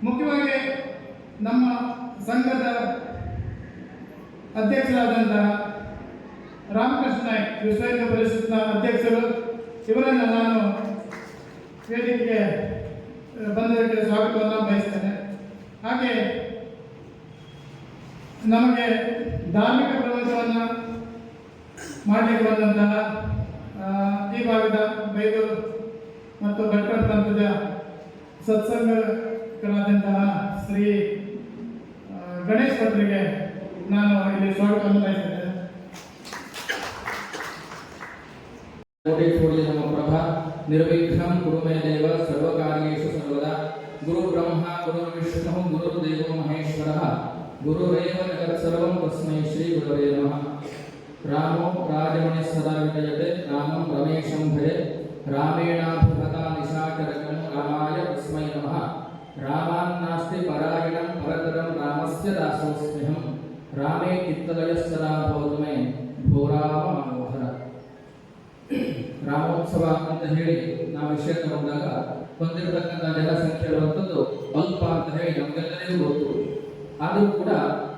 ಮುಖ್ಯವಾಗಿ ನಮ್ಮ ಸಂಘದ ಅಧ್ಯಕ್ಷರಾದಂಥ ರಾಮಕೃಷ್ಣ ನಾಯ್ಕ್, ವಿಶ್ವ ಹಿಂದೂ ಪರಿಷತ್ನ ಅಧ್ಯಕ್ಷರು, ಇವರನ್ನು ನಾನು ವೇದಿಕೆಗೆ ಬಂದವರಿಗೆ ಸ್ವಾಗತವನ್ನು ಬಯಸ್ತೇನೆ. ಹಾಗೆ ನಮಗೆ ಧಾರ್ಮಿಕ ಪ್ರವಚನವನ್ನು ಮಾಡಲಿಕ್ಕೆ ಬಂದಂತಹ ಈ ಭಾಗದ ಬೈದೂರು ಮತ್ತು ಭಟ್ಕಳ ಪ್ರಾಂತದ ಸತ್ಸಂಗಕರಾದಂತಹ ಶ್ರೀ ಗಣೇಶ್ ಭಟ್ರಿಗೆ ನಾನು ಇಲ್ಲಿ ಸ್ವಾಗತವನ್ನು ಬಯಸ್ತೇನೆ. ಕೋಟಿ ನಮ ಪ್ರಭಾ ನಿರ್ವಿಘ್ನಂ ಕುರು ಮೇ ದೇವ ಸರ್ವಕಾರ್ಯೇಷು ಸರ್ವದಾ ಗುರು ಬ್ರಹ್ಮ ಗುರು ವಿಷ್ಣು ಗುರು ದೇವೋ ಮಹೇಶ್ವರಃ ಗುರುರೇವ ಜಗತ್ ಸರ್ವಂ ತಸ್ಮೈ ಶ್ರೀ ಗುರವೇ ನಮಃ. ರಾಮೋ ರಾಜಮಣಿ ಸದಾ ವಿಜಯತೆ ರಾಮಂ ರಮೇಶಂ ಭಜೆ ರಾಮೇಣಾಭಿಹತಾ ನಿಶಾಚರಕಂ ರಾಮಾಯ ತಸ್ಮೈ ನಮಃ. ರಾಮಾನ್ನಾಸ್ತಿ ಪರಾಯಣಂ ಪರತರಂ ರಾಮಸ್ಯ ದಾಸೋಸ್ಮ್ಯಹಂ ರಾಮೇ ಚಿತ್ತಲಯಸ್ಸದಾ ಭವತು ಮೇ ಭೋರಾಮ ಮನೋಹರ. ರಾಮೋತ್ಸವ ಅಂತ ಹೇಳಿ ನಾವು ವಿಷಯ ತಗೊಂಡಾಗ ಬಂದಿರತಕ್ಕಂಥ ಜನಸಂಖ್ಯೆ ಇರುವಂಥದ್ದು ಅಲ್ಪ ಅಂತ ಹೇಳಿ ನಮಗೆಲ್ಲರಿಗೂ ಗೊತ್ತು. ಆದರೂ ಕೂಡ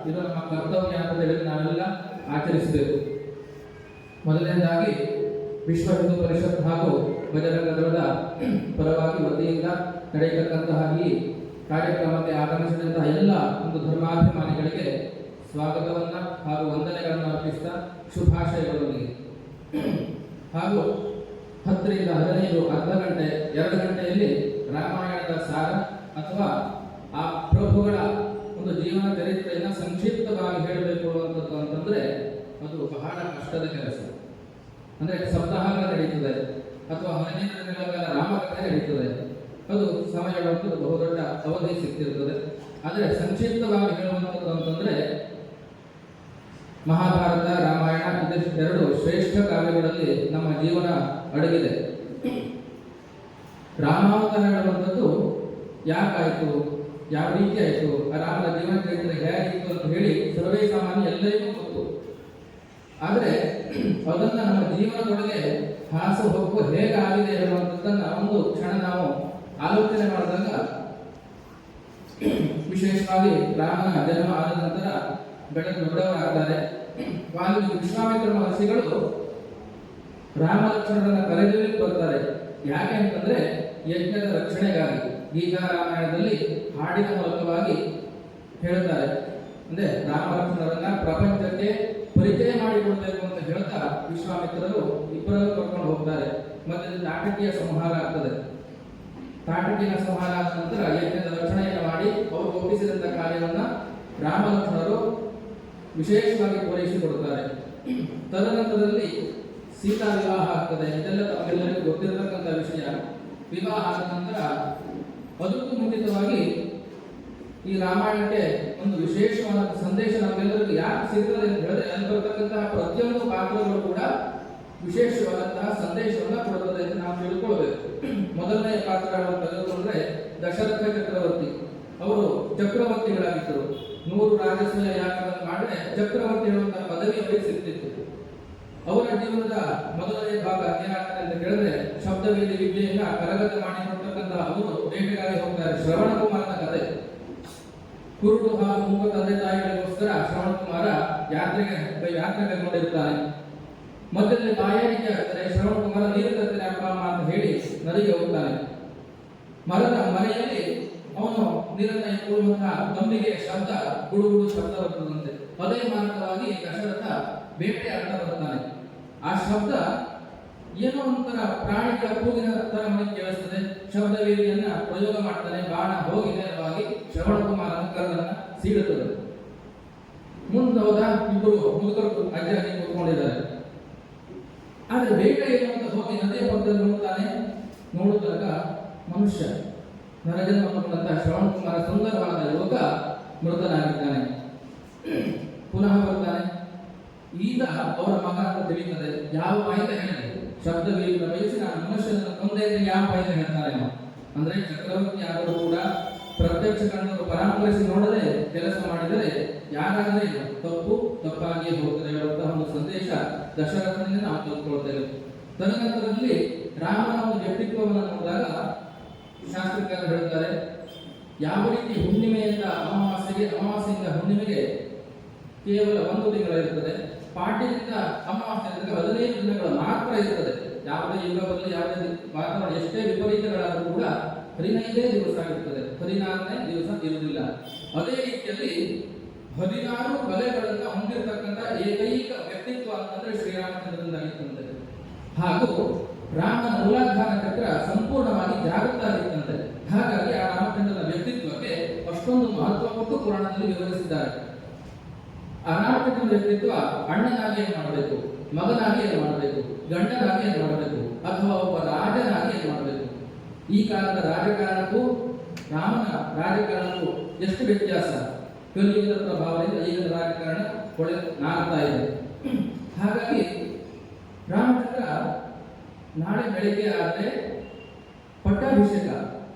ಇದು ನಮ್ಮ ಕರ್ತವ್ಯ ಅಂತ ಹೇಳಿ ನಾವೆಲ್ಲ ಆಚರಿಸಬೇಕು. ಮೊದಲನೇದಾಗಿ ವಿಶ್ವ ಹಿಂದೂ ಪರಿಷತ್ ಹಾಗೂ ಬಜರಂಗ ದಳದ ಪರವಾಗಿ ವತಿಯಿಂದ ನಡೆಯತಕ್ಕಂತಹ ಈ ಕಾರ್ಯಕ್ರಮಕ್ಕೆ ಆಗಮಿಸಿದಂತಹ ಎಲ್ಲ ಒಂದು ಧರ್ಮಾಭಿಮಾನಿಗಳಿಗೆ ಸ್ವಾಗತವನ್ನ ಹಾಗೂ ವಂದನೆಗಳನ್ನು ಅರ್ಪಿಸ್ತಾ ಶುಭಾಶಯಗಳೊಂದಿಗೆ ಹಾಗೂ 10 ರಿಂದ 15 ಅರ್ಧ ಗಂಟೆ 2 ಗಂಟೆಯಲ್ಲಿ ರಾಮಾಯಣದ ಸಾರ ಅಥವಾ ಆ ಪ್ರಭುಗಳ ಒಂದು ಜೀವನ ಚರಿತ್ರೆಯನ್ನು ಸಂಕ್ಷಿಪ್ತವಾಗಿ ಹೇಳಬೇಕು ಅಂತಂದ್ರೆ ಅದು ಬಹಳ ಕಷ್ಟದ ಕೆಲಸ. ಅಂದ್ರೆ ಸಪ್ತಾಹ ನಡೀತದೆ ಅಥವಾ 15 ದಿನಗಳ ರಾಮಕಥೆ ನಡೀತದೆ. ಅದು ಸಮಯ ಬಹುದೊಡ್ಡ ಅವಧಿ ಸಿಗ್ತಿರ್ತದೆ. ಆದರೆ ಸಂಕ್ಷಿಪ್ತವಾಗಿ ಹೇಳುವಂಥದ್ದು ಅಂತಂದ್ರೆ ಮಹಾಭಾರತ ರಾಮಾಯಣ ಇದೆರಡು ಶ್ರೇಷ್ಠ ಕಾವ್ಯಗಳಲ್ಲಿ ನಮ್ಮ ಜೀವನ ಅಡಗಿದೆ. ರಾಮಾವತಾರ ಹೇಳುವಂಥದ್ದು ಯಾಕಾಯಿತು, ಯಾವ ರೀತಿ ಆಯಿತು, ರಾಮನ ಜೀವನ ಚರಿತ್ರೆ ಹೇಗಿತ್ತು ಅಂತ ಹೇಳಿ ಸರ್ವೇ ಸಾಮಾನ್ಯ ಎಲ್ಲರಿಗೂ ಗೊತ್ತು. ಆದರೆ ಅದನ್ನ ನಮ್ಮ ಜೀವನದೊಳಗೆ ಹಾಸು ಹೊಕ್ಕು ಹೇಗಾಗಿದೆ ಹೇಳುವಂಥದ್ದನ್ನ ಒಂದು ಕ್ಷಣ ನಾವು ಆಲೋಚನೆ ಮಾಡಿದಾಗ ವಿಶೇಷವಾಗಿ ರಾಮನ ಜನ್ಮ ಆದ ನಂತರ ಬೆಳೆದು ದೊಡ್ಡವರಾಗ್ತಾರೆ. ವಾಲ್ಮೀಕಿ ವಿಶ್ವಾಮಿತ್ರ ಮಹರ್ಷಿಗಳು ರಾಮ ಲಕ್ಷ್ಮಣರನ್ನ ಕರೆದೊಯ್ಯಲಿಕ್ಕೆ ಬರ್ತಾರೆ. ಯಾಕೆ ಅಂತಂದ್ರೆ ಯಜ್ಞದ ರಕ್ಷಣೆಗಾಗಿ. ಗೀತಾ ರಾಮಾಯಣದಲ್ಲಿ ಹಾಡಿನ ಮೂಲಕವಾಗಿ ಹೇಳ್ತಾರೆ. ಅಂದ್ರೆ ರಾಮ ಲಕ್ಷ್ಮಣರನ್ನ ಪ್ರಪಂಚಕ್ಕೆ ಪರಿಚಯ ಮಾಡಿಕೊಡ್ಬೇಕು ಅಂತ ಹೇಳ್ತಾ ವಿಶ್ವಾಮಿತ್ರರು ಇಬ್ಬರನ್ನು ಕರ್ಕೊಂಡು ಹೋಗ್ತಾರೆ. ಮತ್ತೆ ತಾಟಕಿಯ ಸಂಹಾರ ಆಗ್ತದೆ. ತಾಟಕಿಯ ಸಂಹಾರ ಆದ ನಂತರ ಯಜ್ಞದ ರಕ್ಷಣೆಯನ್ನು ಮಾಡಿ ಅವರು ಒಪ್ಪಿಸಿದಂತ ಕಾರ್ಯವನ್ನ ರಾಮ ಲಕ್ಷ್ಮಣರು ವಿಶೇಷವಾಗಿ ಪೂರೈಸಿಕೊಡುತ್ತಾರೆ. ತದನಂತರದಲ್ಲಿ ಸೀತಾ ವಿವಾಹ ಆಗ್ತದೆ. ಇದೆಲ್ಲ ತಮಗೆಲ್ಲರಿಗೂ ಗೊತ್ತಿರತಕ್ಕಂಥ ವಿಷಯ. ವಿವಾಹ ಆದ ನಂತರ ಅದಕ್ಕೂ ಮುಂಚಿತವಾಗಿ ಈ ರಾಮಾಯಣಕ್ಕೆ ಒಂದು ವಿಶೇಷವಾದ ಸಂದೇಶ ನಮಗೆಲ್ಲರಿಗೂ ಯಾಕೆ ಸಿಗ್ತದೆ ಅಂತ ಹೇಳಿದ್ರೆ ಅಲ್ಲಿ ಬರ್ತಕ್ಕಂತಹ ಪ್ರತಿಯೊಂದು ಪಾತ್ರಗಳು ಕೂಡ ವಿಶೇಷವಾದಂತಹ ಸಂದೇಶವನ್ನ ಕೊಡುತ್ತದೆ ಅಂತ ನಾವು ತಿಳ್ಕೊಳ್ಬೇಕು. ಮೊದಲನೇ ಪಾತ್ರಗಳನ್ನು ತೆಗೆದುಕೊಂಡ್ರೆ ದಶರಥ ಚಕ್ರವರ್ತಿ. ಅವರು ಚಕ್ರವರ್ತಿಗಳಾಗಿದ್ದರು. 100 ರಾಜಸೂಯ ಯಾಗಗಳನ್ನು ಮಾಡಿದ್ರೆ ಚಕ್ರವರ್ತಿ ಹೇಳುವಂತಹ ಪದವಿ ಅವರಿಗೆ ಸಿಗ್ತಿತ್ತು. ಅವರ ಜೀವನದ ಮೊದಲನೇ ಭಾಗ ಏನಾಗ್ತದೆ ಅಂತ ಕೇಳಿದ್ರೆ ಶಬ್ದವೇದಿ ವಿದ್ಯೆಯನ್ನ ಕರಗತ ಮಾಡಿಕೊಡ್ತಕ್ಕಂತಹ ಅವರು ಬೇಟೆಗಾಗಿ ಹೋಗ್ತಾರೆ. ಶ್ರವಣ ಕುಮಾರನ ಕಥೆ. ಕುರುಡು ಹಾಗೂ ಮೂಕ ತಂದೆ ತಾಯಿಗಳಿಗೋಸ್ಕರ ಶ್ರವಣ ಕುಮಾರ ಯಾತ್ರೆಗೆ ಕೈಗೊಂಡಿರ್ತಾನೆ. ಮಧ್ಯದಲ್ಲಿ ಬಾಯಾರಿಕೆ ಆಗ್ತದೆ. ಶ್ರವಣ ಕುಮಾರ ನೀರು ತರ್ತೀನಿ ಅಪ್ಪ ಅಮ್ಮ ಅಂತ ಹೇಳಿ ನದಿಗೆ ಹೋಗ್ತಾನೆ. ಮರದ ಮನೆಯಲ್ಲಿ ಅವನು ನೀರನ್ನ ಇಟ್ಟುಕೊಳ್ಳುವಂತಹ ಕಂಬಿಗೆ ಶಬ್ದ ಗುಡುಗುಡು ಶಬ್ದ ಬರ್ತದಂತೆ. ಅದೇ ಮಾರ್ಗವಾಗಿ ದಶರಥ ಬೇಟೆ ಆಡ್ತಾ ಬರ್ತಾನೆ. ಆ ಶಬ್ದ ಏನೋ ಒಂಥರ ಪ್ರಾಣಿಗಳ ಕೂಗಿನ ತರ ಮನೆಗೆ ಕೇಳಿಸ್ತದೆ. ಶಬ್ದವೇದಿಯನ್ನ ಪ್ರಯೋಗ ಮಾಡ್ತಾನೆ. ಬಾಣ ಹೋಗಿ ನೇರವಾಗಿ ಶ್ರವಣ ಕುಮಾರನ ಕರ್ಣನ್ನ ಸೀಳುತ್ತದೆ. ಮುಂದೆ ಹೋದ ಇಬ್ಬರು ಮುದುಕರು ಅಜ್ಜಾಗಿ ಕೂತ್ಕೊಂಡಿದ್ದಾರೆ. ಆದ್ರೆ ಬೇಟೆ ಏನು ಹೋಗಿ ನದಿಯ ಪಕ್ಕದಲ್ಲಿ ನೋಡ್ತಾನೆ. ನೋಡಿದಾಗ ಮನುಷ್ಯ ನರಜನ್ಮ ಪಡೆದಂತಹ ಶ್ರವಣ ಕುಮಾರ ಸುಂದರವಾದ ಯುವಕ ಮೃತನಾಗಿದ್ದಾನೆ. ಪುನಃ ಬರ್ತಾನೆ. ಈಗ ಅವರ ಮಗ ಅಂತ ತಿಳಿಯುತ್ತದೆ. ಯಾವ ಪಾಯಿತ ಹೇಳಿದೆ ಶಬ್ದವೇದಿನ ಬಯಸಿ ನಾನು ಮನುಷ್ಯನನ್ನು ಕೊಂದೆ ಯಾವ ಪಾಯಿತ ಹೇಳ್ತಾರೆ. ಅಂದ್ರೆ ಚಕ್ರವರ್ತಿ ಆದರೂ ಕೂಡ ಪ್ರತ್ಯಕ್ಷ ಕಣ್ಣನ್ನು ಪರಾಮರ್ಶಿಸಿ ನೋಡದೆ ಕೆಲಸ ಮಾಡಿದರೆ ಯಾರಾದರೆ ತಪ್ಪು ತಪ್ಪಾಗಿಯೇ ಹೋಗ್ತದೆ ಹೇಳುವಂತಹ ಒಂದು ಸಂದೇಶ ದಶರಥನಿಂದ ನಾವು ತೆಗೆದುಕೊಳ್ತೇವೆ. ತದನಂತರದಲ್ಲಿ ರಾಮನ ಒಂದು ವ್ಯಕ್ತಿತ್ವವನ್ನು ನೋಡಿದಾಗ ಶಾಸ್ತ್ರಕಾರ ಹೇಳ್ತಾರೆ, ಯಾವ ರೀತಿ ಹುಣ್ಣಿಮೆಯಿಂದ ಅಮಾವಾಸ್ಯೆಗೆ, ಅಮಾವಾಸ್ಯೆಯಿಂದ ಹುಣ್ಣಿಮೆಗೆ ಕೇವಲ 1 ತಿಂಗಳು ಇರ್ತದೆ, ಪಾಡ್ಯದಿಂದ ಅಮಾವಾಸ್ಯೆ 15 ದಿನಗಳು ಮಾತ್ರ ಇರ್ತದೆ. ಯಾವುದೇ ಯುಗ ಬರಲಿ, ಯಾವುದೇ ವಾತಾವರಣ ಎಷ್ಟೇ ವಿಪರೀತಗಳಾದರೂ ಕೂಡ 15 ದಿವಸ ಆಗಿರ್ತದೆ, 16ನೇ ದಿವಸ ಇರುವುದಿಲ್ಲ. ಅದೇ ರೀತಿಯಲ್ಲಿ 16 ಕಲೆಗಳನ್ನು ಹೊಂದಿರತಕ್ಕಂಥ ಏಕೈಕ ವ್ಯಕ್ತಿತ್ವ ಅಂತಂದ್ರೆ ಶ್ರೀರಾಮಚಂದ್ರನಾಗಿತ್ತಂತೆ. ಹಾಗೂ ರಾಮನ ಮೂಲಾಧಾರ ಚಕ್ರ ಸಂಪೂರ್ಣವಾಗಿ ಜಾಗೃತ ಆಗಿತ್ತಂತೆ. ಹಾಗಾಗಿ ಆ ರಾಮಚಂದ್ರನ ವ್ಯಕ್ತಿತ್ವಕ್ಕೆ ಅಷ್ಟೊಂದು ಮಹತ್ವ ಕೊಟ್ಟು ಪುರಾಣದಲ್ಲಿ ವಿವರಿಸಿದ್ದಾರೆ. ಆ ರಾಮಚಂದ್ರನ ವ್ಯಕ್ತಿತ್ವ ಅಣ್ಣನಾಗಿ ಏನ್ ಮಾಡಬೇಕು, ಮಗನಾಗಿ ಏನ್ ಮಾಡಬೇಕು, ಗಂಡನಾಗಿ ಏನ್ ಮಾಡಬೇಕು, ಅಥವಾ ಒಬ್ಬ ರಾಜನಾಗಿ ಏನ್ ಮಾಡಬೇಕು. ಈ ಕಾಲದ ರಾಜಕಾರಣಕ್ಕೂ ರಾಮನ ರಾಜಕಾರಣಕ್ಕೂ ಎಷ್ಟು ವ್ಯತ್ಯಾಸ. ಕಲಿಯುಗದ ಪ್ರಭಾವದಿಂದ ಈಗಿನ ರಾಜಕಾರಣ ಕೊಳೆ ನಾಗ್ತಾ ಇದೆ. ಹಾಗಾಗಿ ರಾಮಚಂದ್ರ ನಾಳೆ ಬೆಳಿಗ್ಗೆ ಆದರೆ ಪಟ್ಟಾಭಿಷೇಕ,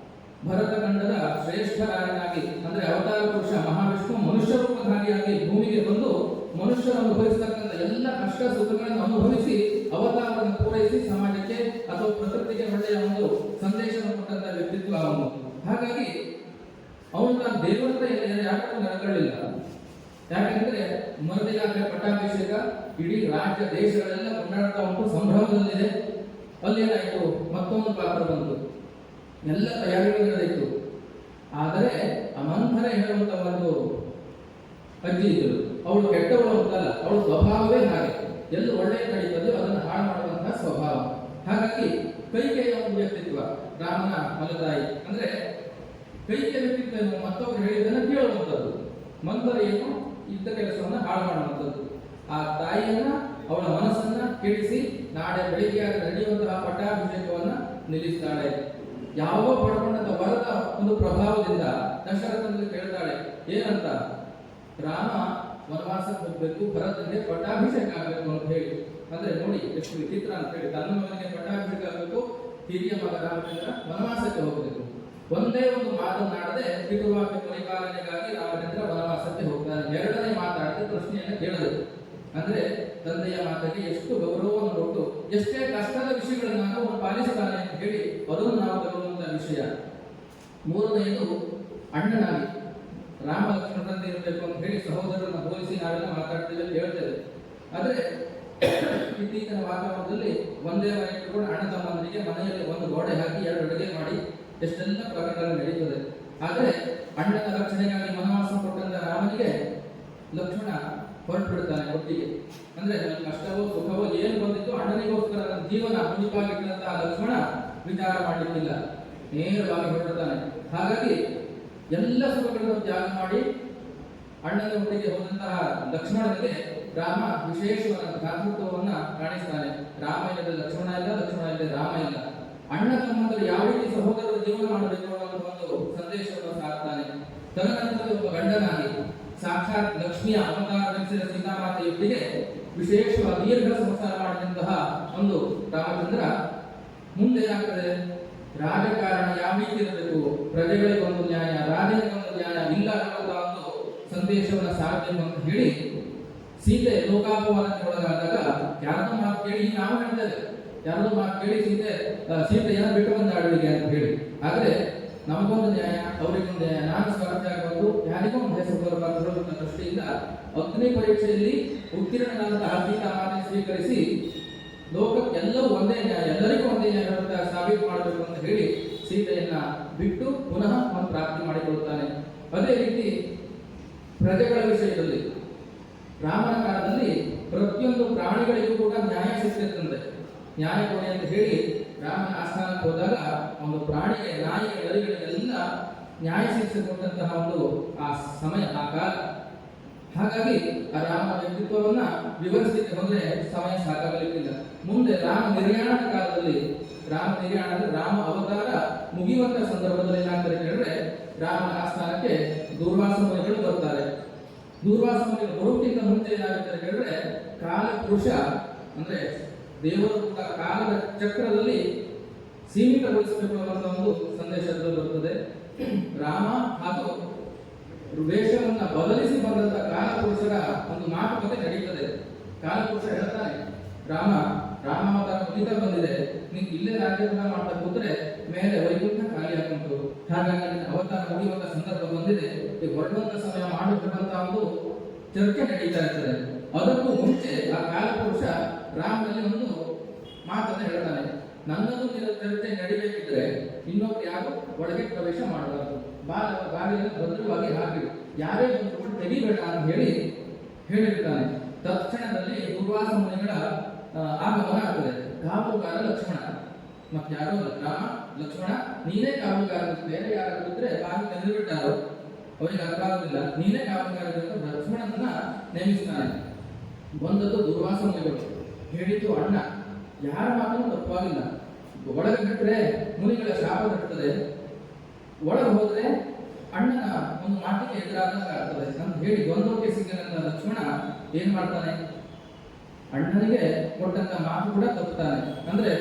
ಭರತಖಂಡದ ಶ್ರೇಷ್ಠ ರಾಜನಾಗಿ ಅಂದ್ರೆ ಅವತಾರ ಪುರುಷ ಮಹಾವಿಷ್ಣು ಮನುಷ್ಯ ರೂಪಧಾರಿಯಾಗಿ ಭೂಮಿಗೆ ಬಂದು ಮನುಷ್ಯರು ಅನುಭವಿಸತಕ್ಕಂಥ ಎಲ್ಲ ಕಷ್ಟ ಸುಖಗಳನ್ನು ಅನುಭವಿಸಿ ಅವತಾರವನ್ನು ಪೂರೈಸಿ ಸಮಾಜಕ್ಕೆ ಅಥವಾ ಪ್ರಕೃತಿಗೆ ಒಳ್ಳೆಯ ಒಂದು ಸಂದೇಶವನ್ನು ಕೊಟ್ಟಂತ ವ್ಯಕ್ತಿತ್ವ ಅವನು. ಹಾಗಾಗಿ ಅವನ ದೇವರ ಯಾಕೂ ನಡ್ಕೊಳ್ಳಿಲ್ಲ. ಯಾಕಂದ್ರೆ ಮರುದಿನ ಪಟ್ಟಾಭಿಷೇಕ ಇಡೀ ರಾಜ್ಯ ದೇಶಗಳೆಲ್ಲ ಕೊಂಡಾಡ್ತಾ ಉಂಟು, ಸಂಭ್ರಮದಲ್ಲಿದೆ. ಅಲ್ಲೇನಾಯಿತು, ಮತ್ತೊಂದು ಪಾತ್ರ ಬಂತು, ಎಲ್ಲ ತಯಾರಿಗಳು ನಡೆದಿತ್ತು. ಆದರೆ ಆ ಮಂಥರ ಹೇಳುವಂತ ಒಂದು ಅಜ್ಜಿ ಇದ್ದರು, ಅವಳು ಕೆಟ್ಟವಳು ಅಂತಲ್ಲ, ಅವಳ ಸ್ವಭಾವವೇ ಹಾಗೆ. ಎಲ್ಲ ಒಳ್ಳೆಯ ನಡೀತದೆ ಅದನ್ನು ಹಾಳು ಮಾಡುವಂತಹ ಸ್ವಭಾವ. ಹಾಗಾಗಿ ಕೈಕೆಯ ಒಂದು ವ್ಯಕ್ತಿತ್ವ ರಾಮನ ಮಲತಾಯಿ ಅಂದ್ರೆ ಕೈಕೆಯ ವ್ಯಕ್ತಿತ್ವ ಮತ್ತೊಬ್ಬರು ಹೇಳಿದ್ದನ್ನು ಕೇಳುವಂಥದ್ದು, ಮಂಥರ ಏನು ಇದ್ದ ಕೆಲಸವನ್ನ ಹಾಳು ಮಾಡುವಂಥದ್ದು. ಆ ತಾಯಿಯನ್ನ ಅವಳ ಮನಸ್ಸನ್ನ ಕೆಡಿಸಿ ನಾಳೆ ಬೆಳಿಗ್ಗೆ ನಡೆಯುವಂತಹ ಪಟ್ಟಾಭಿಷೇಕವನ್ನ ನಿಲ್ಲಿಸ್ತಾಳೆ. ಯಾವ ಪಡ್ಕೊಂಡಂತ ವರದ ಒಂದು ಪ್ರಭಾವದಿಂದ ದಶರಥನಲ್ಲಿ ಕೇಳ್ತಾಳೆ ಏನಂತ, ರಾಮ ವನವಾಸಕ್ಕೆ ಹೋಗ್ಬೇಕು, ಭರತನಿಗೆ ಪಟ್ಟಾಭಿಷೇಕ ಆಗಬೇಕು ಅಂತ ಹೇಳಿ. ಅಂದ್ರೆ ನೋಡಿ ಎಷ್ಟು ವಿಚಿತ್ರ ಅಂತ ಹೇಳಿ, ತನ್ನ ಮಗನಿಗೆ ಪಟ್ಟಾಭಿಷೇಕ ಆಗಬೇಕು, ಹಿರಿಯ ಮಗ ರಾಮಚಂದ್ರ ವನವಾಸಕ್ಕೆ ಹೋಗಬೇಕು. ಒಂದೇ ಒಂದು ಮಾತನಾಡದೆ ಪಿತೃವಾಕ್ಯ ಪರಿಪಾಲನೆಗಾಗಿ ರಾಮಚಂದ್ರ ವನವಾಸಕ್ಕೆ ಹೋಗ್ತಾನೆ. ಎರಡನೇ ಮಾತಾಡದೆ ಪ್ರಶ್ನೆಯನ್ನು ಕೇಳಬೇಕು. ಅಂದ್ರೆ ತಂದೆಯ ಮಾತಿಗೆ ಎಷ್ಟು ಗೌರವವನ್ನು ಕೊಟ್ಟು ಎಷ್ಟೇ ಕಷ್ಟದ ವಿಷಯಗಳನ್ನು ಅವನು ಪಾಲಿಸುತ್ತಾನೆ ಅಂತ ಹೇಳಿ ಅದನ್ನು ನಾವು ತಗೊಳ್ಳುವಂತಹ ವಿಷಯ. ಮೂರನೆಯದು ಅಣ್ಣನಾಗಿ ರಾಮ ಲಕ್ಷ್ಮಣರಂತೆ ಇರಬೇಕು ಅಂತ ಹೇಳಿ ಸಹೋದರರನ್ನು ಹೋಲಿಸಿ ನಾವೆಲ್ಲ ಮಾತಾಡ್ತೇವೆ, ಹೇಳ್ತೇವೆ. ಆದ್ರೆ ಇತ್ತೀಚಿನ ವಾತಾವರಣದಲ್ಲಿ ಒಂದೇ ಮನೆ ಕೂಡ ಅಣ್ಣ ತಮ್ಮಂದರಿಗೆ ಮನೆಯಲ್ಲಿ ಒಂದು ಗೋಡೆ ಹಾಕಿ 2 ಅಡುಗೆ ಮಾಡಿ ಎಷ್ಟೆಲ್ಲ ಪ್ರಕರಣ ನಡೀತದೆ. ಆದರೆ ಅಣ್ಣನ ರಕ್ಷಣೆಗಾಗಿ ವನವಾಸ ಕೊಟ್ಟಂತ ರಾಮನಿಗೆ ಲಕ್ಷ್ಮಣ ಹೊರಟು ಬಿಡ್ತಾನೆ ಒಟ್ಟಿಗೆ. ಅಂದ್ರೆ ಕಷ್ಟವೋ ಸುಖವೋ ಏನು ಬಂದಿತ್ತು ಅಣ್ಣನಿಗೋಸ್ಕರ ನನ್ನ ಜೀವನ ಮುಡಿಪಾಗಿಟ್ಟಂತಹ ಲಕ್ಷ್ಮಣ ವಿಚಾರ ಮಾಡಲಿಕ್ಕಿಲ್ಲ, ನೇರವಾಗಿ ಹೊರಡ್ತಾನೆ. ಹಾಗಾಗಿ ಎಲ್ಲ ಸುಖಗಳನ್ನು ತ್ಯಾಗ ಮಾಡಿ ಅಣ್ಣನ ಒಟ್ಟಿಗೆ ಹೋದಂತಹ ಲಕ್ಷ್ಮಣನಿಗೆ ರಾಮ ವಿಶೇಷವಾದ ಭ್ರಾತೃತ್ವವನ್ನ ಕಾಣಿಸ್ತಾನೆ. ರಾಮಾಯಣದ ಲಕ್ಷ್ಮಣ ಇಲ್ಲ, ಲಕ್ಷ್ಮಣ ಇಲ್ಲ ರಾಮ ಇಲ್ಲ. ಅಣ್ಣ ತಮ್ಮಂದರು ಯಾವ ರೀತಿ ಸಹೋದರರು ಜೀವನ ಮಾಡಬೇಕು ಅನ್ನೋ ಒಂದು ಸಂದೇಶವನ್ನು ಸಾಕ್ತಾನೆ. ತದನಂತರ ಒಬ್ಬ ಗಂಡನಾಗಿ ಸಾಕ್ಷಾತ್ ಲಕ್ಷ್ಮಿಯ ಅವತಾರವೆನಿಸಿದ ಸೀತಾಮಾತೆಯೊಟ್ಟಿಗೆ ವಿಶೇಷವಾದ ದೀರ್ಘ ಸಂಸಾರ ಮಾಡಿದಂತಹ ಒಂದು ರಾಮಚಂದ್ರ ಮುಂದೆ ಏನಾಗ್ತದೆ, ರಾಜಕಾರಣ ಯಾವ ರೀತಿ ಇರಬೇಕು, ಪ್ರಜೆಗಳಿಗೆ ಒಂದು ನ್ಯಾಯ, ರಾಜನಿಗೆ ಒಂದು ನ್ಯಾಯ ಇಲ್ಲ ಅನ್ನುವಂತಹ ಒಂದು ಸಂದೇಶವನ್ನು ಸಾರಬೇಕು ಅಂತ ಹೇಳಿ ಸೀತೆ ಲೋಕಾಪವಾದಕ್ಕೆ ಒಳಗಾದಾಗ ಯಾರದೋ ಮಾತು ಕೇಳಿ, ನಾವು ಹೇಳ್ತೇವೆ ಯಾರದೋ ಮಾತು ಕೇಳಿ ಸೀತೆಯನ್ನು ಬಿಟ್ಟು ಬಂದ ಅಡವಿಗೆ ಅಂತ ಹೇಳಿ. ಆದ್ರೆ ನಮಗೊಂದು ನ್ಯಾಯ, ಅವರಿಗೊಂದು ನ್ಯಾಯ, ನಾನು ಸ್ವಾರ್ಥಿಯಾಗಿ ಬಂದು ಯಾರಿಗೂ ಒಂದು ಹೆಸರು ಬರಬಾರದು ಅನ್ನೋ ದೃಷ್ಟಿಯಿಂದ ಅಗ್ನಿ ಪರೀಕ್ಷೆಯಲ್ಲಿ ಉತ್ತೀರ್ಣನಾದಂತಹ ಸೀತಾಮಾತೆ ಸ್ವೀಕರಿಸಿ ಲೋಕಕ್ಕೆಲ್ಲವೂ ಒಂದೇ ನ್ಯಾಯ, ಎಲ್ಲರಿಗೂ ಒಂದೇ ನ್ಯಾಯ ಅಂತ ಸಾಬೀತು ಮಾಡಬೇಕು ಅಂತ ಹೇಳಿ ಸೀತೆಯನ್ನ ಬಿಟ್ಟು ಪುನಃ ಒಂದು ಪ್ರಾಪ್ತಿ ಮಾಡಿಕೊಳ್ಳುತ್ತಾನೆ. ಅದೇ ರೀತಿ ಪ್ರಜೆಗಳ ವಿಷಯದಲ್ಲಿ ರಾಮನ ಕಾಲದಲ್ಲಿ ಪ್ರತಿಯೊಂದು ಪ್ರಾಣಿಗಳಿಗೂ ಕೂಡ ನ್ಯಾಯ ಸಿಗ್ತಿರ್ತಂತೆ. ನ್ಯಾಯ ಕೊಡಿ ಅಂತ ಹೇಳಿ ರಾಮನ ಆಸ್ಥಾನಕ್ಕೆ ಹೋದಾಗ ಒಂದು ಪ್ರಾಣಿಗೆ, ನಾಯಿಗೆ, ನರಿಗಳಿಗೆಲ್ಲ ನ್ಯಾಯ ಸಿಕ್ಕಿಸಿಕೊಟ್ಟಂತಹ ಒಂದು ಆ ಸಮಯ, ಆ ಕಾಲ. ಹಾಗಾಗಿ ಆ ರಾಮನ ವ್ಯಕ್ತಿತ್ವವನ್ನ ವಿವರಿಸಲಿಕ್ಕೆ ಹೋದ್ರೆ ಸಮಯ ಸಾಕಾಗಲಿಕ್ಕಿಲ್ಲ. ಮುಂದೆ ರಾಮ ನಿರ್ಯಾಣದ ಕಾಲದಲ್ಲಿ, ರಾಮ ನಿರ್ಯಾಣ ಅಂದ್ರೆ ರಾಮ ಅವತಾರ ಮುಗಿಯುವಂತ ಸಂದರ್ಭದಲ್ಲಿ ಏನಾಗ್ತಾರೆ ಹೇಳಿದ್ರೆ, ರಾಮನ ಆಸ್ಥಾನಕ್ಕೆ ದೂರ್ವಾಸ ಮುನಿಗಳು ಬರ್ತಾರೆ. ದೂರ್ವಾಸ ಮುನಿಗಳು ಬರುವುದಕ್ಕಿಂತ ಮುಂಚೆ ಏನಾಗುತ್ತಾರೆ ಹೇಳಿದ್ರೆ, ಕಾಲ ಪುರುಷ ಅಂದ್ರೆ ದೇವರು ಕೂಡ ಕಾಲದ ಚಕ್ರದಲ್ಲಿ ಸೀಮಿತಗೊಳಿಸಬೇಕು ಅನ್ನುವಂಥ ಒಂದು ಸಂದೇಶದಲ್ಲಿ ಬರುತ್ತದೆ. ರಾಮ ಹಾಗೂ ವೇಷವನ್ನ ಬದಲಿಸಿ ಬಂದಂತ ಕಾಲಪುರುಷರ ಒಂದು ಮಾತುಕತೆ ನಡೀತದೆ. ಕಾಲಪುರುಷ ಹೇಳ್ತಾನೆ, ರಾಮಾವತಾರ ಮುಗಿತಾ ಬಂದಿದೆ, ನೀನು ಇಲ್ಲೇ ರಾಜ್ಯಭಾರ ಮಾಡ್ತಾ ಕೂತ್ರೆ ಮೇಲೆ ವೈಕುಂಠ ಖಾಲಿ ಆಗುಂಟು. ಹಾಗಾಗಿ ಅವತಾರ ಮುಗಿಯುವಂತ ಸಂದರ್ಭ ಬಂದಿದೆ. ಈ ಹೊರಡುವಂತ ಸಮಯ ಮಾಡಿಕೊಂಡಂತ ಒಂದು ಚರ್ಚೆ ನಡೀತಾ ಇರ್ತದೆ. ಅದಕ್ಕೂ ಮುಂಚೆ ಆ ಕಾಲಪುರುಷ ರಾಮನಲ್ಲಿ ಒಂದು ಮಾತನ್ನು ಹೇಳ್ತಾನೆ, ನನ್ನದು ನಿನ್ನ ಚರ್ಚೆ ನಡಿಬೇಕಿದ್ರೆ ಇನ್ನೊಬ್ರು ಯಾರು ಒಳಗೆ ಪ್ರವೇಶ ಮಾಡಬಾರದು, ಬಾಗಿಲನ್ನು ಭದ್ರವಾಗಿ ಹಾಕಿಡು, ಯಾರೇ ಬಂದು ತೆಗಿಬೇಡ ಅಂತ ಹೇಳಿರ್ತಾನೆ. ತಕ್ಷಣದಲ್ಲಿ ದುರ್ವಾಸ ಮುನಿಗಳ ಆಗಮನ ಆಗ್ತದೆ. ಕಾವಲುಗಾರ ಲಕ್ಷ್ಮಣ, ಮತ್ತೆ ಯಾರೋ ರಾಮ ಲಕ್ಷ್ಮಣ ನೀನೇ ಕಾವಲುಗಾರ, ಬೇರೆ ಯಾರಾದ್ರೂ ಇದ್ರೆ ಬಾಗಿ ತೆಗೆದುಬಿಟ್ಟಾರೋ ಅವರಿಗೆ ಅರ್ಥ ಆಗೋದಿಲ್ಲ, ನೀನೇ ಕಾವಲುಗಾರ ಅಂತ ಲಕ್ಷ್ಮಣನನ್ನ ನೇಮಿಸ್ತಾನೆ. ಬಂದದ್ದು ದುರ್ವಾಸ ಮುನಿಗಳು. ಹೇಳಿದ್ದು ಅಣ್ಣ, ಯಾರ ಮಾತನ್ನು ತಪ್ಪಾಗಿಲ್ಲ, ಒಳಗೆ ಬಿಟ್ಟರೆ ಮುನಿಗಳ ಶಾಪ ತಟ್ಟುತ್ತದೆ, ಒಳಗೆ ಹೋದ್ರೆ ಅಣ್ಣನ ಒಂದು ಮಾತಿಗೆ ಎದುರಾದಂಗ ಆಗ್ತದೆ ಅಂತ ಹೇಳಿ ದ್ವಂದ್ವಕ್ಕೆ ಸಿಗದಂತ ಲಕ್ಷ್ಮಣ ಏನ್ ಮಾಡ್ತಾನೆ, ಅಣ್ಣನಿಗೆ ಕೊಟ್ಟಂತ ಮಾತು ಕೂಡ ತಪ್ಪುತ್ತಾನೆ. ಅಂದ್ರೆ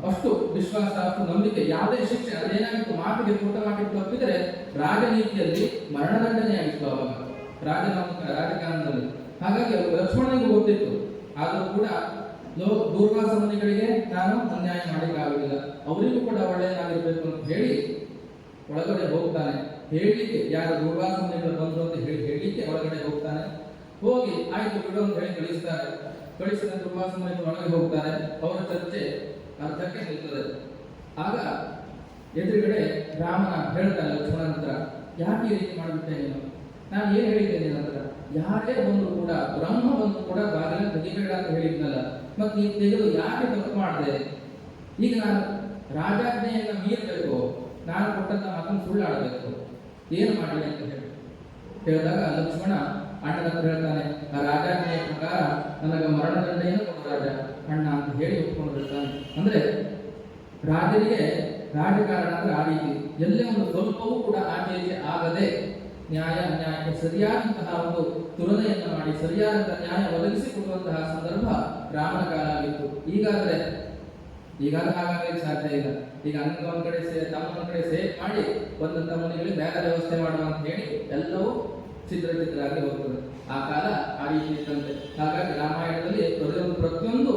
ಅಷ್ಟು ವಿಶ್ವಾಸ, ಅಷ್ಟು ನಂಬಿಕೆ, ಯಾವುದೇ ಶಿಕ್ಷೆ ಅದೇನಾಗಿತ್ತು, ಮಾತಿಗೆ ಕೊಟ್ಟ ಮಾತಿಗೆ ತಪ್ಪಿದರೆ ರಾಜನೀತಿಯಲ್ಲಿ ಮರಣದಂಡನೆ ಆಗಿತ್ತು ಅವಾಗ ರಾಜಕಾರಣದಲ್ಲಿ. ಹಾಗಾಗಿ ಲಕ್ಷ್ಮಣನಿಗೂ ಗೊತ್ತಿತ್ತು. ಆದರೂ ಕೂಡ ದೂರ್ವಾಸ ಮುನಿಗಳಿಗೆ ನಾನು ಅನ್ಯಾಯ ಮಾಡಲಿಕ್ಕಾಗುವುದಿಲ್ಲ, ಅವರಿಗೂ ಕೂಡ ಒಳ್ಳೆಯದಾಗಿರ್ಬೇಕು ಅಂತ ಹೇಳಿ ಒಳಗಡೆ ಹೋಗ್ತಾನೆ. ಹೇಳಲಿಕ್ಕೆ ಯಾರು ದೂರ್ವಾಸ ಮುನಿಗಳು ಬಂದರು ಅಂತ ಹೇಳಲಿಕ್ಕೆ ಒಳಗಡೆ ಹೋಗ್ತಾನೆ. ಹೋಗಿ ಆಯ್ತು ಬಿಡು ಅಂತ ಹೇಳಿ ಕಳಿಸಿದ ದೂರ್ವಾಸ ಮುನಿಗಳು ಒಳಗೆ ಹೋಗ್ತಾರೆ. ಅವರ ಚರ್ಚೆ ಅರ್ಧಕ್ಕೆ ನಿಲ್ತದೆ. ಆಗ ಎದುರುಗಡೆ ರಾಮನ ಹೇಳ್ತಾನೆ ಲಕ್ಷ್ಮಣನ ಹತ್ರ, ಯಾಕೆ ಈ ರೀತಿ ಮಾಡಿಬಿಟ್ಟೆ ನೀನು, ನಾನು ಏನ್ ಹೇಳಿದ್ದೇನೆ ನಂತರ, ಯಾರೇ ಬಂದ್ರು ಕೂಡ ಬ್ರಹ್ಮ ಬಂದು ಕೂಡ ಬಾಗಿಲ ತೆಗಿಬೇಡ ಅಂತ ಹೇಳಿದ್ನಲ್ಲ, ಮತ್ತೆ ಈ ತೆಗೆದು ಯಾಕೆ ತಪ್ಪು ಮಾಡಿದೆ, ಈಗ ನಾನು ರಾಜಾಜ್ಞೆಯನ್ನ ಮೀರಬೇಕು, ನಾನು ಕೊಟ್ಟಂತ ಮಾತನ್ನು ಸುಳ್ಳಾಡಬೇಕು, ಏನು ಮಾಡಲಿ ಅಂತ ಹೇಳಿದಾಗ ಲಕ್ಷ್ಮಣ ಅಣ್ಣನ ಹತ್ರ ಹೇಳ್ತಾನೆ, ಆ ರಾಜಾಜ್ಞೆಯ ಪ್ರಕಾರ ನನಗೆ ಮರಣದಂಡೆಯನ್ನು ಕೊಡು ರಾಜ ಅಣ್ಣ ಅಂತ ಹೇಳಿ ಒಪ್ಕೊಂಡಿರ್ತಾನೆ. ಅಂದ್ರೆ ರಾಜರಿಗೆ ರಾಜಕಾರಣ ಅಂದ್ರೆ ಆ ರೀತಿ, ಎಲ್ಲೇ ಒಂದು ಸ್ವಲ್ಪವೂ ಕೂಡ ಆಚೆಗೆ ಆಗದೆ ನ್ಯಾಯಕ್ಕೆ ಸರಿಯಾದಂತಹ ಒಂದು ತುಲನೆಯನ್ನು ಮಾಡಿ ಸರಿಯಾದಂತಹ ನ್ಯಾಯ ಒದಗಿಸಿಕೊಡುವಂತಹ ಸಂದರ್ಭ ರಾಮನ ಕಾಲ ಆಗಿತ್ತು. ಈಗಾಗಲೇ ಹಾಗಾಗಲಿಕ್ಕೆ ಸಾಧ್ಯ ಇಲ್ಲ. ಈಗ ಅನ್ನ ಒಂದ್ ಕಡೆ ತಮ್ಮ ಕಡೆ ಸೇಫ್ ಮಾಡಿ ಬಂದಂತ ಮನೆಗಳಿಗೆ ಬೇರೆ ವ್ಯವಸ್ಥೆ ಮಾಡುವ ಅಂತ ಹೇಳಿ ಎಲ್ಲವೂ ಚಿತ್ರಚಿತ್ರಾಗಿ ಹೋಗ್ತದೆ. ಆ ಕಾಲ ಆ ರೀತಿ ಇತ್ತಂತೆ. ಹಾಗಾಗಿ ರಾಮಾಯಣದಲ್ಲಿ ಪ್ರತಿಯೊಂದು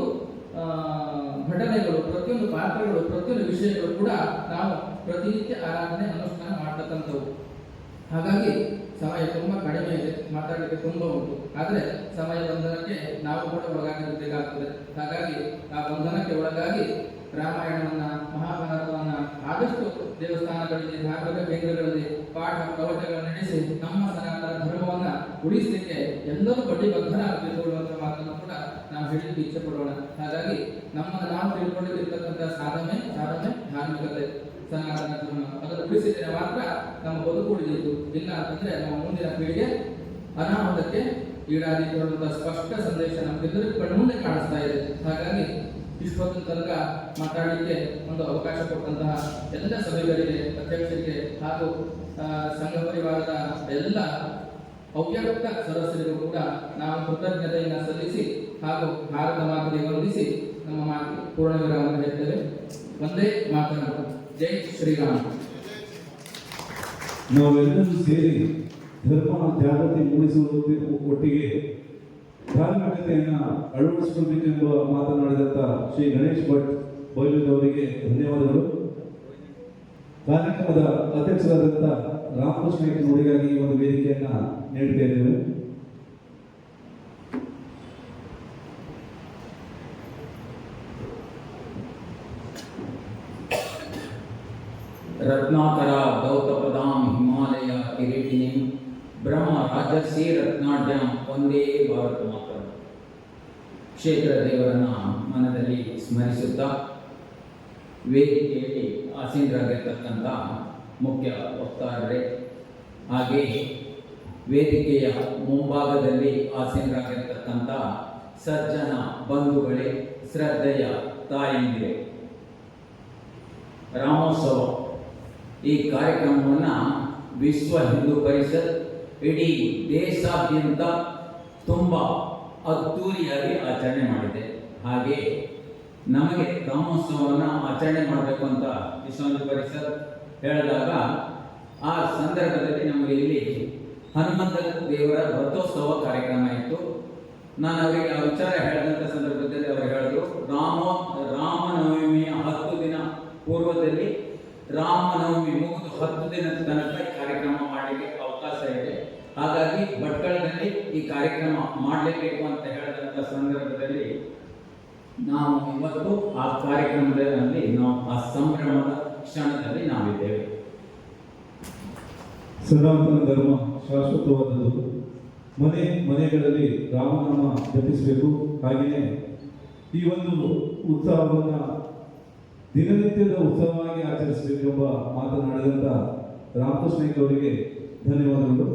ಘಟನೆಗಳು, ಪ್ರತಿಯೊಂದು ಪಾತ್ರಗಳು, ಪ್ರತಿಯೊಂದು ವಿಷಯಗಳು ಕೂಡ ನಾವು ಪ್ರತಿನಿತ್ಯ ಆರಾಧನೆ ಅನುಷ್ಠಾನ ಮಾಡ್ತಕ್ಕಂಥವು. ಹಾಗಾಗಿ ಸಮಯ ತುಂಬಾ ಕಡಿಮೆ ಇದೆ, ಮಾತಾಡಲಿಕ್ಕೆ ತುಂಬಾ ಉಂಟು. ಆದರೆ ಸಮಯ ಬಂಧನಕ್ಕೆ ನಾವು ಕೂಡ ಒಳಗಾಗಿರಬೇಕಾಗ್ತದೆ. ಹಾಗಾಗಿ ಆ ಬಂಧನಕ್ಕೆ ಒಳಗಾಗಿ ರಾಮಾಯಣವನ್ನ, ಮಹಾಭಾರತವನ್ನ ಆದಷ್ಟು ದೇವಸ್ಥಾನಗಳಲ್ಲಿ, ಧಾರ್ಮಿಕ ಕೇಂದ್ರಗಳಲ್ಲಿ ಪಾಠ ಪ್ರವಚನಗಳನ್ನು ನಡೆಸಿ ನಮ್ಮ ಸನಾತನ ಧರ್ಮವನ್ನ ಉಳಿಸಲಿಕ್ಕೆ ಎಲ್ಲರೂ ಬಡ್ಡಿಬದ್ಧರಾಗಬೇಕು ಅನ್ನುವಂಥ ಮಾತನ್ನು ಕೂಡ ನಾವು ಹೇಳಲಿಕ್ಕೆ ಇಚ್ಛೆ ಪಡೋಣ. ಹಾಗಾಗಿ ನಾವು ತಿಳ್ಕೊಂಡಿರ್ತಕ್ಕಂಥ ಸಾಧನೆ ಧಾರ್ಮಿಕತೆ, ಸನಾತನ ಧರ್ಮ, ಅದನ್ನು ಉಳಿಸಿದರೆ ಮಾತ್ರ ನಮ್ಮ ಬದುಕು ಉಳಿದಿತ್ತು. ಇಲ್ಲ ಅಂತಂದ್ರೆ ನಮ್ಮ ಮುಂದಿನ ಪೀಳಿಗೆ ಅನಾಹುತಕ್ಕೆ ಈಡಾದೀತು ಅನ್ನುವಂಥ ಸ್ಪಷ್ಟ ಸಂದೇಶ ನಮಗೆಲ್ಲರೂ ಕಣ್ಮುಂದೆ ಕಾಣಿಸ್ತಾ ಇದೆ. ಹಾಗಾಗಿ ಇಷ್ಟೊತ್ತಿನ ತನಕ ಮಾತಾಡಲಿಕ್ಕೆ ಒಂದು ಅವಕಾಶ ಕೊಟ್ಟಂತಹ ಎಲ್ಲ ಸಭೆಗಳಿಗೆ, ಅಧ್ಯಕ್ಷರಿಗೆ ಹಾಗೂ ಸಂಘ ಪರಿವಾರದ ಎಲ್ಲ ಅವ್ಯಕ್ತ ಸದಸ್ಯರಿಗೂ ಕೂಡ ನಾವು ಕೃತಜ್ಞತೆಯನ್ನು ಸಲ್ಲಿಸಿ ಹಾಗೂ ಭಾರತ ಮಾತೆಗೆ ವಂದಿಸಿ ನಮ್ಮ ಮಾತಿಗೆ ಪೂರ್ಣ ವಿರಾಮ ಹೇಳ್ತೇವೆ. ಒಂದೇ ಮಾತನಾಡು. ಜೈ ಶ್ರೀರಾಮ್. ನಾವೆಲ್ಲರೂ ಸೇರಿ ಧರ್ಮ ಜಾಗೃತಿ ಮೂಡಿಸುವ ಒಟ್ಟಿಗೆ ಧಾರ್ಮಿಕತೆಯನ್ನು ಅಳವಡಿಸಿಕೊಳ್ಳಬೇಕೆಂಬ ಮಾತನಾಡಿದಂಥ ಶ್ರೀ ಗಣೇಶ್ ಭಟ್ ಬೈಲೂರವರಿಗೆ ಧನ್ಯವಾದಗಳು. ಕಾರ್ಯಕ್ರಮದ ಅಧ್ಯಕ್ಷರಾದಂಥ ರಾಮಕೃಷ್ಣ ನುಡಿಗಾಗಿ ಈ ಒಂದು ವೇದಿಕೆಯನ್ನು ನೀಡ್ತಾ ಇದ್ದೇವೆ. रत्नाकर दौतपदां हिमालय किरीटिनीं ब्रह्म राजसी रत्नाढ्यं वंदे ಭಾರತ ಮಾತರಂ. ಕ್ಷೇತ್ರ ದೇವರನ್ನ ಮನದಲ್ಲಿ ಸ್ಮರಿಸುತ್ತಾ ವೇದಿಕೆಯಲ್ಲಿ ಆಸೀನರಾಗಿರ್ತಕ್ಕಂಥ ಮುಖ್ಯ ವಕ್ತಾರರೇ, ಹಾಗೆಯೇ ವೇದಿಕೆಯ ಮುಂಭಾಗದಲ್ಲಿ ಆಸೀನರಾಗಿರ್ತಕ್ಕಂಥ ಸಜ್ಜನ ಬಂಧುಗಳೇ, ಶ್ರದ್ಧೆಯ ತಾಯಂದಿರೇ, ರಾಮೋತ್ಸವ ಈ ಕಾರ್ಯಕ್ರಮವನ್ನು ವಿಶ್ವ ಹಿಂದೂ ಪರಿಷತ್ ಇಡೀ ದೇಶಾದ್ಯಂತ ತುಂಬ ಅದ್ದೂರಿಯಾಗಿ ಆಚರಣೆ ಮಾಡಿದೆ. ಹಾಗೆ ನಮಗೆ ರಾಮೋತ್ಸವವನ್ನು ಆಚರಣೆ ಮಾಡಬೇಕು ಅಂತ ವಿಶ್ವ ಹಿಂದೂ ಪರಿಷತ್ ಹೇಳಿದಾಗ ಆ ಸಂದರ್ಭದಲ್ಲಿ ನಮಗೆ ಇಲ್ಲಿ ಹನುಮಂತ ದೇವರ ರಥೋತ್ಸವ ಕಾರ್ಯಕ್ರಮ ಇತ್ತು. ನಾನು ಅವರಿಗೆ ಆ ವಿಚಾರ ಹೇಳಿದಂಥ ಸಂದರ್ಭದಲ್ಲಿ ಅವರು ಹೇಳಿದ್ರು, ರಾಮನವಮಿಯ 10 ದಿನ ಪೂರ್ವದಲ್ಲಿ ರಾಮನವಮಿ ಮುಗಿದು 10 ದಿನದ ತನಕ ಈ ಕಾರ್ಯಕ್ರಮ ಮಾಡಲಿಕ್ಕೆ ಅವಕಾಶ ಇದೆ. ಹಾಗಾಗಿ ಭಟ್ಕಳದಲ್ಲಿ ಈ ಕಾರ್ಯಕ್ರಮ ಮಾಡಲೇಬೇಕು ಅಂತ ಹೇಳಿದಂಥ ಸಂದರ್ಭದಲ್ಲಿ ನಾವು ಇವತ್ತು ಆ ಕಾರ್ಯಕ್ರಮದಲ್ಲಿ ನಾವು ಆ ಸಂಭ್ರಮದ ಕ್ಷಣದಲ್ಲಿ ನಾವಿದ್ದೇವೆ. ಸನಾತನ ಧರ್ಮ ಶಾಶ್ವತವಾದದ್ದು. ಮನೆಗಳಲ್ಲಿ ರಾಮನಾಮ ಜಪಿಸಬೇಕು. ಹಾಗೆಯೇ ಈ ಒಂದು ಉತ್ಸವವನ್ನು ದಿನನಿತ್ಯದ ಉತ್ಸವವಾಗಿ ಆಚರಿಸಬೇಕೆಂಬ ಮಾತನಾಡಿದಂಥ ರಾಮಕೃಷ್ಣ ಅವರಿಗೆ ಧನ್ಯವಾದಗಳು.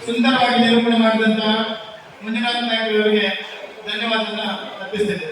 ಸುಂದರವಾಗಿ ನಿರೂಪಣೆ ಮಾಡಿದಂತ ಮಂಜುನಾಥ ನಾಯಕರವರಿಗೆ ಧನ್ಯವಾದವನ್ನು ಅರ್ಪಿಸ್ತೇನೆ.